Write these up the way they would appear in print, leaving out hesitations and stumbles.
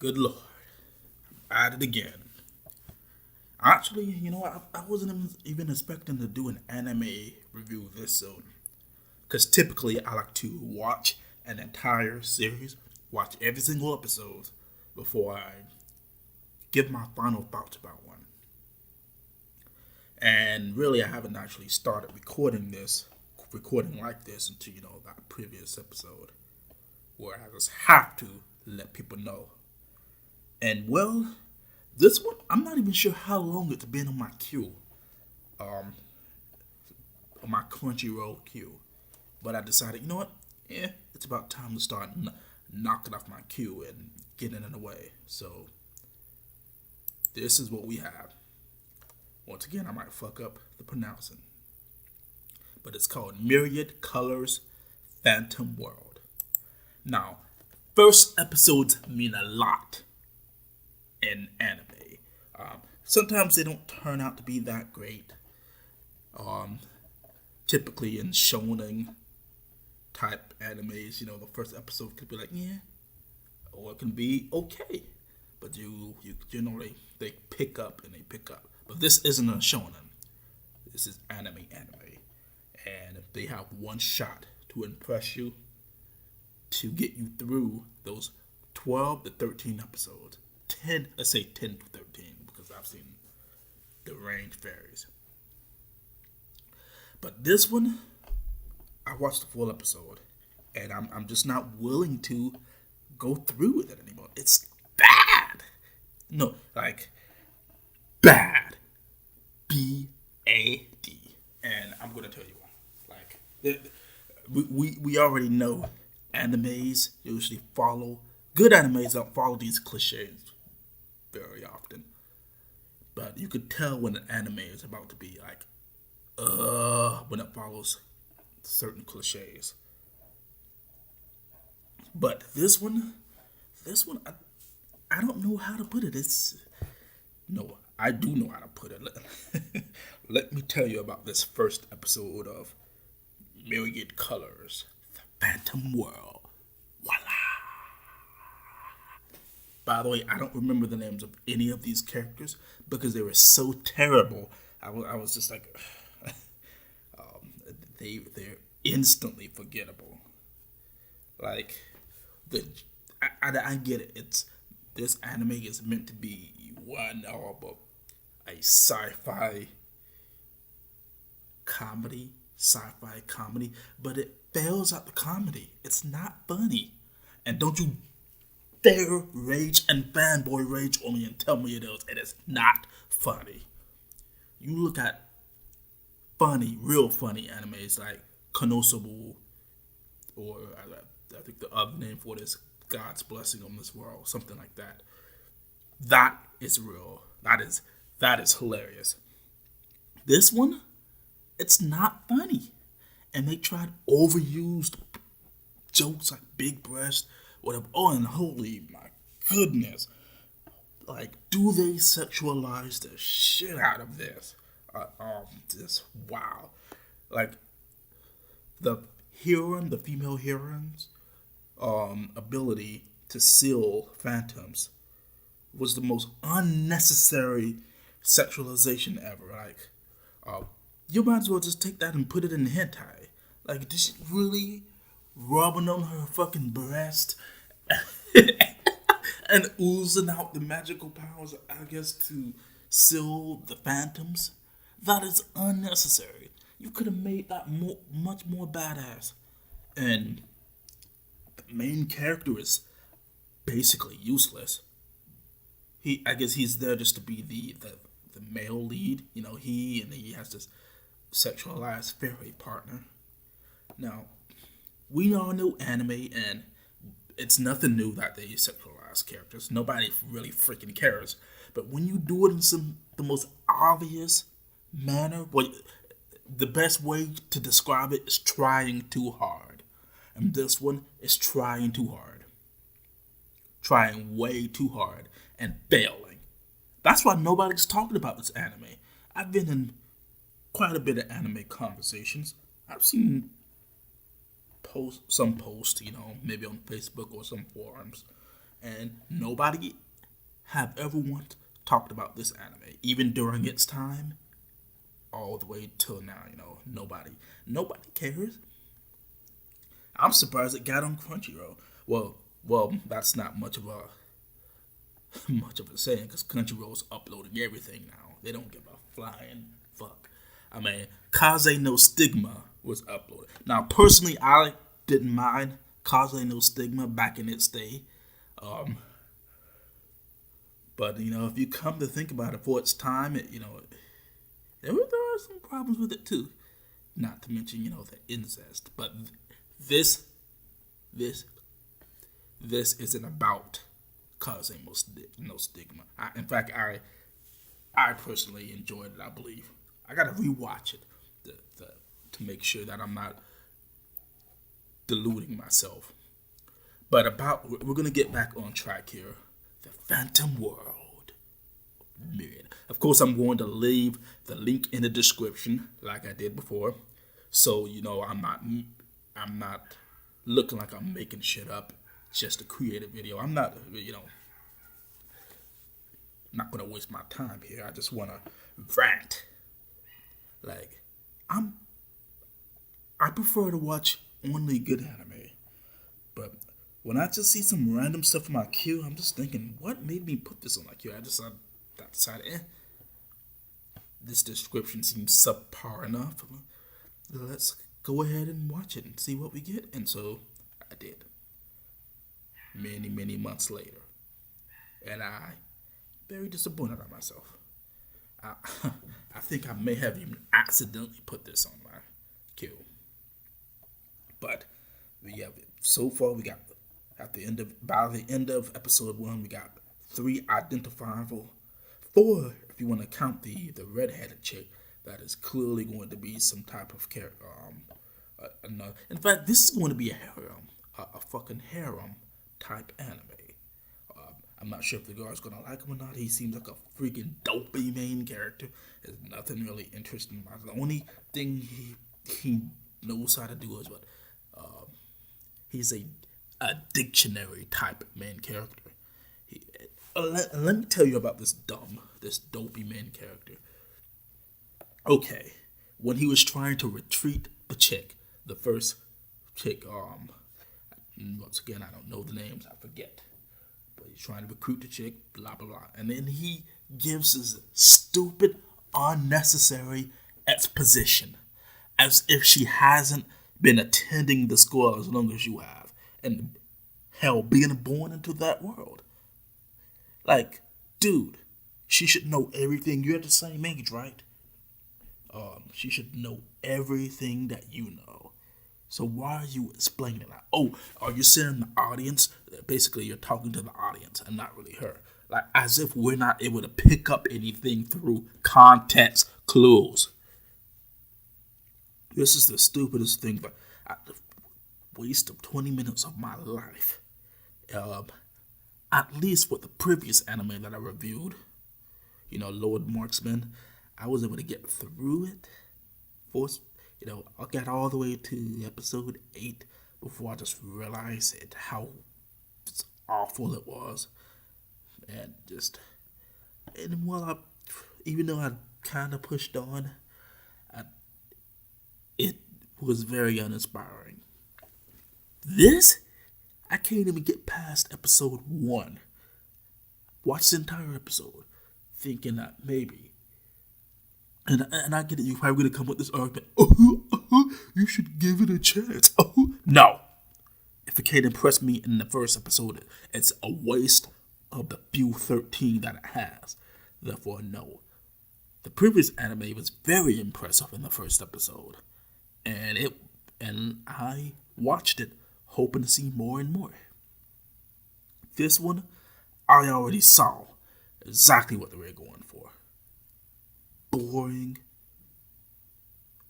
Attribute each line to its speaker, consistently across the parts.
Speaker 1: Good Lord. At it again. Actually, I wasn't even expecting to do an anime review this soon. Because typically I like to watch an entire series, watch every single episode before I give my final thoughts about one. And really, I haven't actually started recording like this until, that previous episode where I just have to let people know. And well, this one, I'm not even sure how long it's been on my queue, um, on my Crunchyroll queue. But I decided, you know what? Yeah, it's about time to start knocking off my queue and getting in the way. So, this is what we have. Once again, I might fuck up the pronouncing. But it's called Myriad Colors Phantom World. Now, first episodes mean a lot in anime. Sometimes they don't turn out to be that great. Um, Typically in shonen type animes, the first episode could be like, yeah, or it can be okay. But you generally they pick up and they pick up. But this isn't a shonen. This is anime, and if they have one shot to impress you, to get you through those 12 to 13 episodes. 10, let's say 10 to 13, because I've seen the range varies. But this one, I watched the full episode, and I'm just not willing to go through with it anymore. It's bad. No, like, bad. BAD. And I'm going to tell you why. Like, we already know animes usually follow, good animes don't follow these cliches very often. But you could tell when an anime is about to be like, when it follows certain cliches. But I don't know how to put it. No, I do know how to put it. Let me tell you about this first episode of Myriad Colors, the Phantom World. Voila! By the way, I don't remember the names of any of these characters because they were so terrible. I was just like, they're instantly forgettable. Like I get it. It's this anime is meant to be one of a sci-fi comedy, but it fails at the comedy. It's not funny, and don't you dare rage and fanboy rage on me and tell me it is. It is not funny. You look at funny, real funny animes like Konosuba, or I think the other name for this, God's Blessing on This World, something like that. That is real. That is hilarious. This one, it's not funny, and they tried overused jokes like big breast, whatever. Oh, and holy my goodness, like, do they sexualize the shit out of this? Just wow. Like the the female heroine's ability to seal phantoms was the most unnecessary sexualization ever. Like, uh, you might as well just take that and put it in hentai. Like, did she really rubbing on her fucking breast and oozing out the magical powers, I guess, to seal the phantoms? That is unnecessary. You could have made that much more badass. And the main character is basically useless. I guess he's there just to be the male lead. He has this sexualized fairy partner. Now, we all know anime, and it's nothing new that they sexualize characters. Nobody really freaking cares. But when you do it in the most obvious manner, the best way to describe it is trying too hard. And this one is trying too hard. Trying way too hard and failing. That's why nobody's talking about this anime. I've been in quite a bit of anime conversations. I've seen some posts, maybe on Facebook or some forums, and nobody have ever once talked about this anime, even during its time, all the way till now. Nobody cares. I'm surprised it got on Crunchyroll. Well, that's not much of a saying because Crunchyroll's uploading everything now. They don't give a flying fuck. I mean, Kaze no Stigma was uploaded. Now, personally, I didn't mind Kaze no Stigma back in its day. But, if you come to think about it for its time, there are some problems with it too. Not to mention, the incest. But this isn't about Kaze no Stigma. In fact, I personally enjoyed it, I believe. I gotta rewatch it to make sure that I'm not deluding myself. But we're gonna get back on track here. The Phantom World, Myriad. Of course, I'm going to leave the link in the description, like I did before, so I'm not looking like I'm making shit up just to create a video. I'm not, not gonna waste my time here. I just wanna rant. Like, I prefer to watch only good anime, but when I just see some random stuff in my queue, I'm just thinking, what made me put this on my queue? I decided, this description seems subpar enough. Let's go ahead and watch it and see what we get. And so I did. Many, many months later. And I very disappointed in myself. I think I may have even accidentally put this on my queue. But so far we got by the end of episode 1, we got 3 identifiable, 4 if you want to count the redheaded chick that is clearly going to be some type of character. In fact, this is going to be a harem, a fucking harem type anime. I'm not sure if the girl's gonna like him or not. He seems like a freaking dopey main character. There's nothing really interesting about it. The only thing he knows how to do is he's a dictionary type main character. Let me tell you about this dopey main character. Okay, when he was trying to retreat the chick, the first chick, once again, I don't know the names, I forget. But he's trying to recruit the chick, blah, blah, blah. And then he gives his stupid, unnecessary exposition as if she hasn't been attending the school as long as you have. And hell, being born into that world. Like, dude, she should know everything. You're at the same age, right? She should know everything that you know. So why are you explaining that? Oh, are you saying in the audience? Basically, you're talking to the audience and not really her. Like, as if we're not able to pick up anything through context clues. This is the stupidest thing, but at the waste of 20 minutes of my life. At least with the previous anime that I reviewed, Lord Marksman, I was able to get through it. I got all the way to episode 8 before I just realized how awful it was. Even though I kind of pushed on, it was very uninspiring. This, I can't even get past episode 1. Watch the entire episode, thinking that maybe. And I get it, you're probably going to come with this argument. You should give it a chance. No. If it can't impress me in the first episode, it's a waste of the few 13 that it has. Therefore, no. The previous anime was very impressive in the first episode. And I watched it hoping to see more and more. This one, I already saw exactly what they were going for. Boring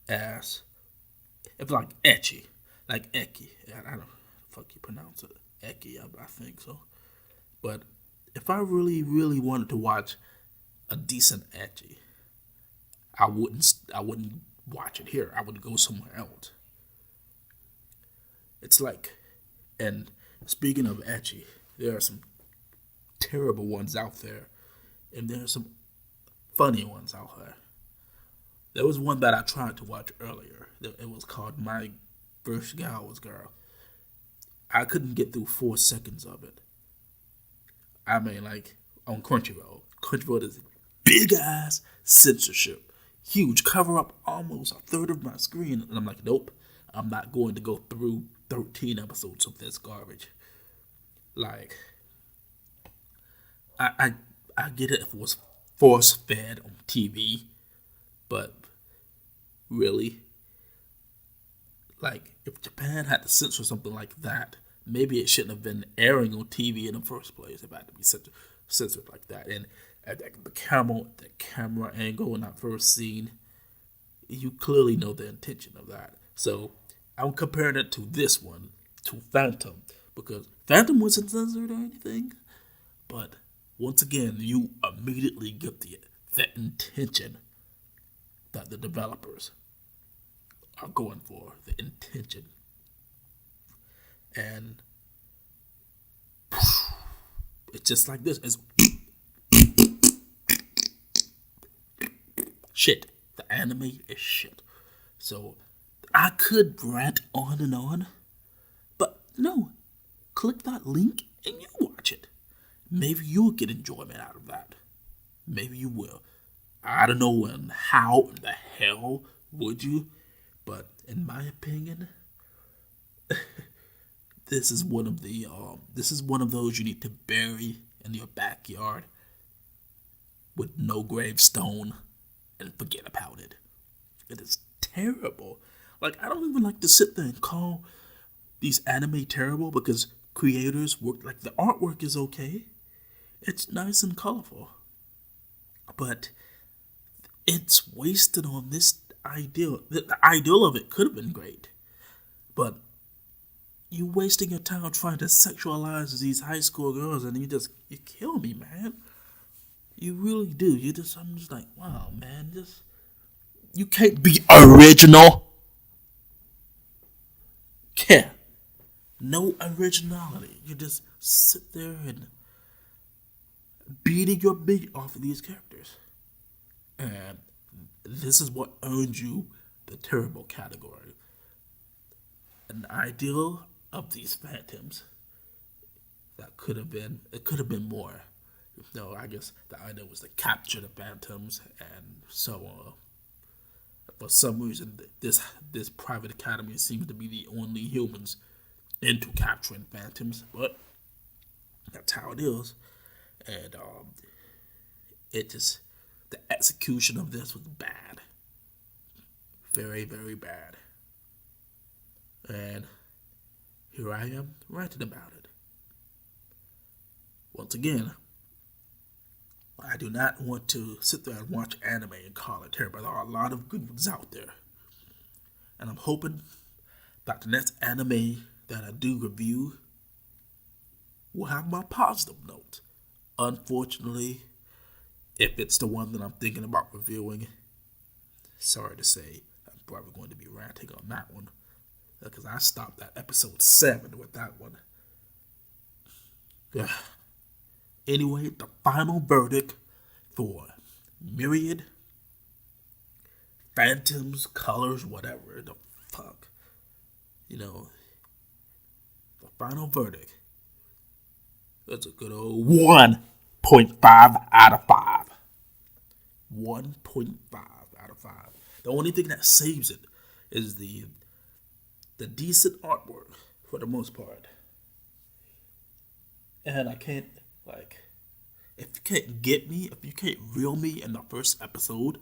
Speaker 1: ass. It's like ecchi. Like ecchi. I don't know the fuck you pronounce it. Ecchi, I think so. But if I really, really wanted to watch a decent ecchi, I wouldn't watch it here. I would go somewhere else. It's like, and speaking of ecchi, there are some terrible ones out there, and there's some funny ones out there. There was one that I tried to watch earlier. It was called My First Gal Was Girl. I couldn't get through 4 seconds of it. I mean, like, on Crunchyroll. Crunchyroll is big ass censorship. Huge. Cover up almost a third of my screen. And I'm like, nope. I'm not going to go through 13 episodes of this garbage. Like, I get it if it was force fed on TV, but really, like, if Japan had to censor something like that, maybe it shouldn't have been airing on TV in the first place. If it had to be censored like that, and at the camera angle in that first scene, you clearly know the intention of that. So I'm comparing it to this one, to Phantom, because Phantom wasn't censored or anything, but once again, you immediately get the intention that the developers are going for, the intention. And it's just like this. It's shit. The anime is shit. So I could rant on, but no. Click that link and you watch it. Maybe you'll get enjoyment out of that. Maybe you will. I don't know how in the hell would you, but in my opinion, this is one of those you need to bury in your backyard with no gravestone and forget about it. It is terrible. Like, I don't even like to sit there and call these anime terrible because creators work, like, the artwork is okay. It's nice and colorful. But it's wasted on this ideal. The ideal of it could have been great. But you wasting your time trying to sexualize these high school girls, and you kill me, man. You really do. I'm just like, wow, man, you can't be original. Yeah. No originality. You just sit there and beating your meat off of these characters. And this is what earned you the terrible category. An ideal of these phantoms it could have been more. No, I guess the idea was to capture the phantoms and so on. For some reason, this private academy seems to be the only humans into capturing phantoms, but that's how it is. And the execution of this was bad, very, very bad. And here I am ranting about it. Once again, I do not want to sit there and watch anime and call it terrible. There are a lot of good ones out there. And I'm hoping that the next anime that I do review will have my positive notes. Unfortunately, if it's the one that I'm thinking about reviewing, sorry to say, I'm probably going to be ranting on that one. Because I stopped at episode 7 with that one. Anyway, the final verdict for Myriad, Phantoms, Colors, whatever the fuck. The final verdict is a good old 1.5 out of 5. 1.5 out of 5. The only thing that saves it is the decent artwork for the most part. And I can't, if you can't get me, if you can't reel me in the first episode,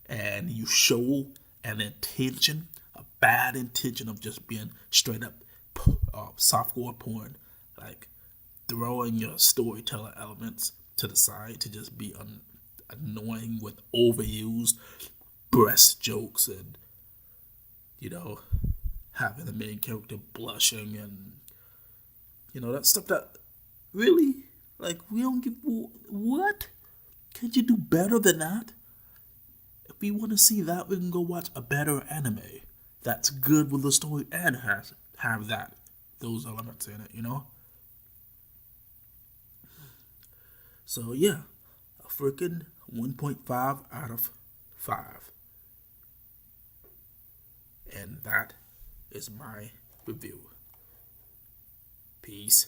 Speaker 1: and you show an intention, a bad intention of just being straight up softcore porn, like throwing your storytelling elements to the side to just be annoying with overused breast jokes and, having the main character blushing and, that stuff that really, we don't give, what? Can't you do better than that? If we want to see that, we can go watch a better anime that's good with the story and have those elements in it, So yeah, a freaking 1.5 out of 5. And that is my review. Peace.